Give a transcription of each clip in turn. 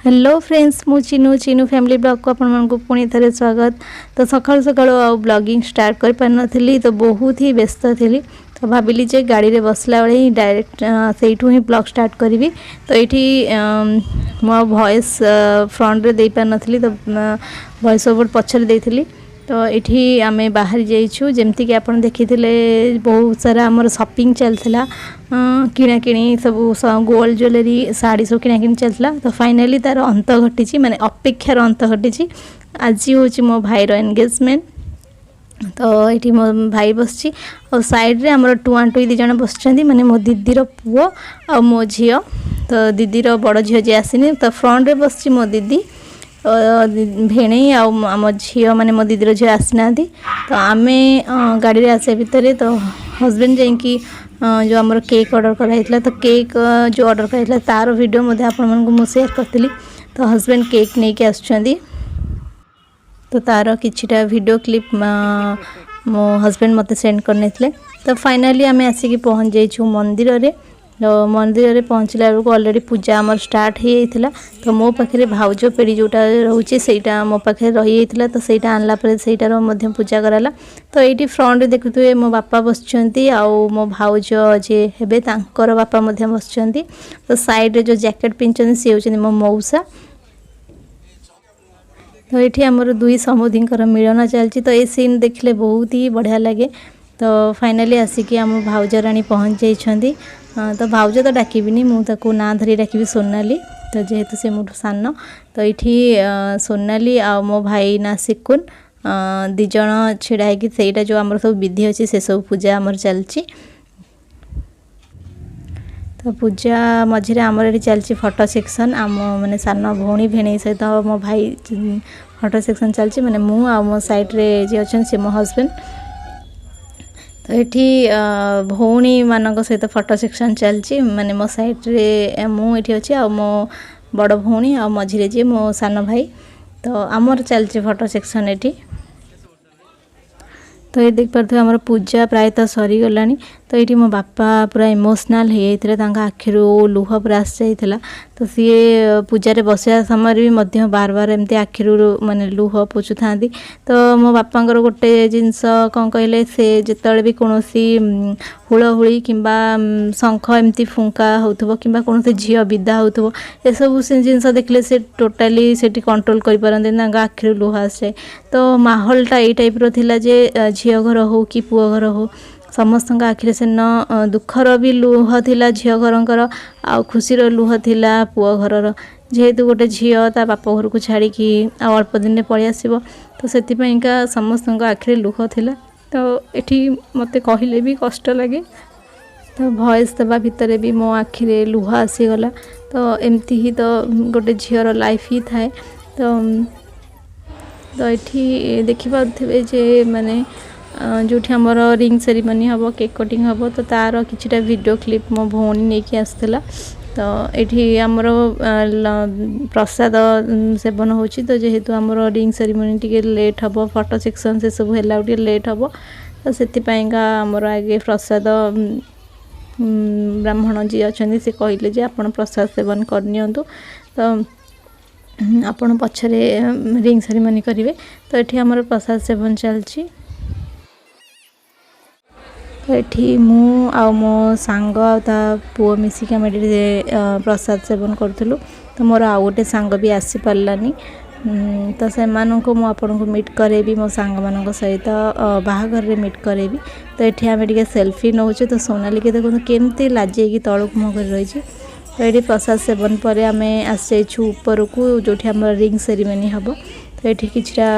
Hello friends मु Chinu Chinu family blog को अपन को पुणी थे स्वागत। तो सकाल सकाल ब्लॉगिंग स्टार्ट कर पार नी तो बहुत ही व्यस्त थी। तो भाविली जे गाड़ी रे बसला बेले ही डायरेक्ट सेठू ही ब्लॉग स्टार्ट करी। तो ये मो वॉइस फ्रंट रे दे पार नी तो वॉइस ओवर पछरे देइथिली। तो ये आम बाहर जाइछु जमती कि आपन देखी बहुत सारा आमर शॉपिंग चलता किणा किणी सब गोल्ड ज्वेलरी साड़ी सब किणा किणी चलता। तो फाइनली तार अंत घटी माने अपेक्षार अंत घटी। आज हूँ मो भाईर एंगेजमेंट। तो ये मो भाई बस और साइड रे आमर टुआ टुई दी जन बस माने मो दीदीर पुओ आ मो झील। तो दीदीर बड़ झील जी आसनी तो फ्रंट रे बस मो दीदी भेणे आम झील मैंने मो दीदीर झील आसना। तो आम गाड़ी आसे भितर तो हजबैंड जाकि जो आमर केक ऑर्डर कराइला तो केक जो ऑर्डर कराइला तार वीडियो मध्य आपण शेयर करती। तो हजबैंड केक नहीं के आसुछंदी तो तार किछिटा वीडियो क्लिप मो हजबैंड मते सेंड करने। तो फाइनली आम आसिक पहुँच जाइछु मंदिर रे। तो मंदिर में पहुँचला बेलू अलरेडी पूजा आमर स्टार्ट हो जाता। तो मो पाखे भाउज पेड़ी जोटा रोचे से मो पाखे रही जाता। तो सहीटा आनला सहीटार पूजा कराला। तो ये फ्रंट देखुए मो बापा बस मो भाउज जे हेबे तांकर बापा बस। तो साइड रे जो जैकेट पिंधि सी होचंदी मो मौसा। तो ये आमर दुई समुदींकर मिलन चलती। तो ये सीन देखले बहुत ही बढ़िया लगे। तो फाइनली आसिक आम भाउज राणी पहुँच जाइछंदी। तो भाउज तो डाकिबिनी मुझे ना धरी डाकिबी सोनाली। तो जेहेतु से मुठू सान तो ये सोनाली आ मो भाई ना सिकुन दिज छिड़ा होटा जो आमर सब विधि अच्छी से सब पूजा आमर चलची। तो पूजा मझे आमर ये चलती फोटो सेक्शन आम मैंने सान भौणी भेणे सहित मो भाई फोटो सेक्शन चलती माने मु आ मो साइड रे जे अच्छन से मो हजबैंड। तो ये भौणी मानक सहित फोटो सेक्शन चलची माने मो साइड रे मुझे अच्छी आ मो बड़ भौणी आ मझिरे जे मो सान भाई। तो आमर चलची फोटो सेक्शन ये। तो ये देख पारे आमर पूजा प्रायतः सरीगला। तो ये मो बापा पूरा इमोशनाल हो आखिरू लुह पूरा आस जाइला। तो सी पूजा रे बसिया समय भी मध्य बार बार एमती आखिरू माने लुह पोछु था। तो मो बापांकर गोटे जिनस कौन कहले से जिते भी कौन हुलहुली किंबा शंख एमती फुंका होथबो किंबा कौन झील विदा होथबो ए सब जिनस देखले से टोटाली से कंट्रोल कर पारंते आखिरू लुह आस जाए। तो माहौलटा ये टाइप रो थिला जे झील घर हो कि पुओ घर हो समस्त आखिरे से न दुखर भी लुह थिला झील घर आ खुशीर लुह थिला पुओ घर। जेहेतु गोटे झील ता बाप घर को छाड़ी अल्प दिन में पलि आसब तो से समस्त आखिरे लुह थिला। तो ये मते कहले भी कष्ट लगे। तो भॉइस देवा भितर भी मो आखिरे लुह आसीगला। तो एमती ही तो गोटे झीर लाइफ ही थाए। तो ये देखि पारुथिबे जे माने जो आमर रिंग सेरिमनी हम केक कटिंग हम तो तार किछिटा वीडियो क्लिप मो भौणी नहीं आसला। तो ये आमर प्रसाद सेवन होची। तो जेहेतु आमर रिंग सेरिमनी टी लेट हम फोटो सेक्शन से सब है लेट हम तो से आमर आगे प्रसाद ब्राह्मण जी अच्छा से कहले जे आपण प्रसाद सेवन करनी। तो आपण पछरे रिंग सेरिमनी करेंगे। तो ये आमर प्रसाद सेवन चलची। तो ये मु आ मो सांग ता पुओ मिसिक आम प्रसाद सेवन करूँ। तो मोर आउ गोटे सांग भी आसी पारानी। तो से को मीट करेबी मो सांग मान सहित बाहाघर रे मीट करेबी। तो ये आम टे सेल्फी नौ। तो सोनाली के देखो केमती लाजे तलक मुँह कर रही। तो ये प्रसाद सेवन पर आम आस जाइछु ऊपर को जो आम रिंग सेरिमनी हम। तो ये किछटा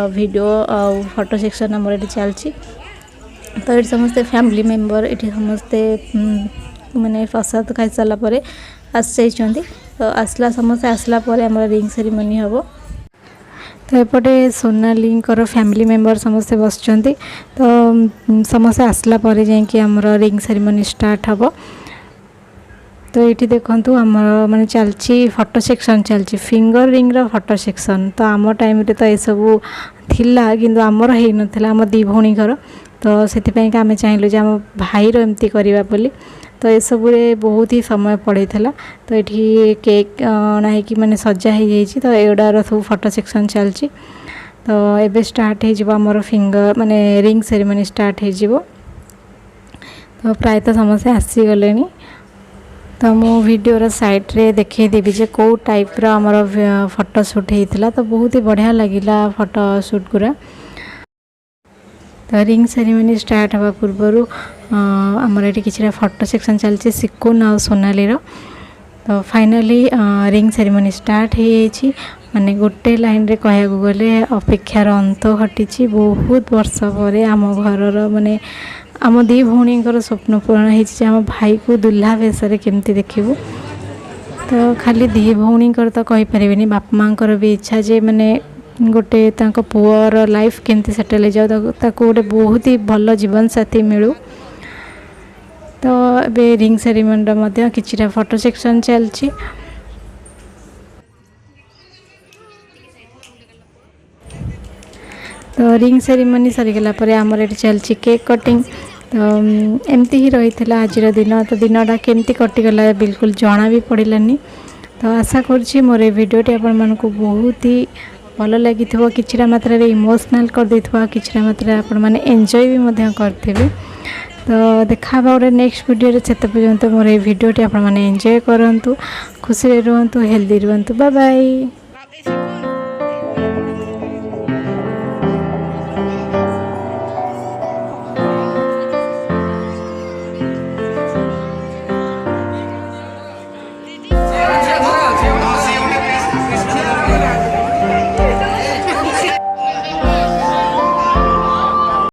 वीडियो आ फोटो सेक्शन आम ये चलची। तो ये समस्ते फैमिली मेंबर ये समस्ते माने प्रसाद खाई सारापर आस जाइछंती। तो आसला समस्ते आसला पर आम रिंग सेरिमनी हम। तो एपटे सोनालींकर फैमिली मेंबर समस्ते बसचंती। तो समस्ते आसला पर जाकि आमर रिंग सेरिमनी स्टार्ट हम। तो ये देखु आमर माने चलची फोटो सेक्शन चलची फिंगर रिंग रो फोटो सेक्शन। तो आम टाइम रे तो ये सब थिला किंतु आमर है नथिला आम दी भौणी घर। तो से आम चाहिए आम भाईर एमती करवा बोली। तो ये सब बहुत ही समय पड़े तो ये केक अणाई माने सजा हो तो एगुड़ार सब फोटो सेक्शन चलती। तो एबे स्टार्ट हो आमर फिंगर माने रिंग सेरेमनी स्टार्ट हो। तो प्रायतः समस्ते आसीगले। तो मो वीडियोर साइड रे देखदेवी जे कौ टाइप आमर फोटो शूट होता। तो बहुत ही बढ़िया लगिला फोटो शूट गुरा। तो रिंग सेरेमनी स्टार्ट हवा पूर्वर आमर ये कि फोटो सेक्शन चलती सिकुन आ सोनाली। तो फाइनली रिंग सेरेमनी स्टार्ट हो माने गोटे लाइन रे कह गले अपेक्षार अंत घटी। बहुत वर्ष पर आम घर माने आम दी भौणीर स्वप्न पूरण हो भाई को दुल्हा बेसरे केमती देखिबू। तो खाली दी भौणीर तो कहीपर बापा माँ भी इच्छा जे माने गोटे तांको पुअर लाइफ केमती सेटल हो जाओ ताको गोटे बहुत ही भल जीवन साथी मिलू। तो ए रिंग सेरेमनी कि फोटो सेक्शन चलती। तो रिंग सेरेमनी सरीगला आमर ये चलती केक कटिंग। तो एमती ही रही है आज दिन। तो दिनटा केमती कटिगला बिल्कुल जना भी पड़ानी। तो आशा करुँची मोर ये भिडियोटी आपण मानकु बहुत ही भल लगी कि मात्रा इमोशनल कर देथिबा कि मात्रा आपण माने एंजॉय भी करथिबे। तो देखा गोटे नेक्स्ट वीडियो से पर्यंत मोर ये भिडियोटी आपण माने एंजॉय करंतु खुशी रहंतु हेल्दी रहंतु। Bye bye.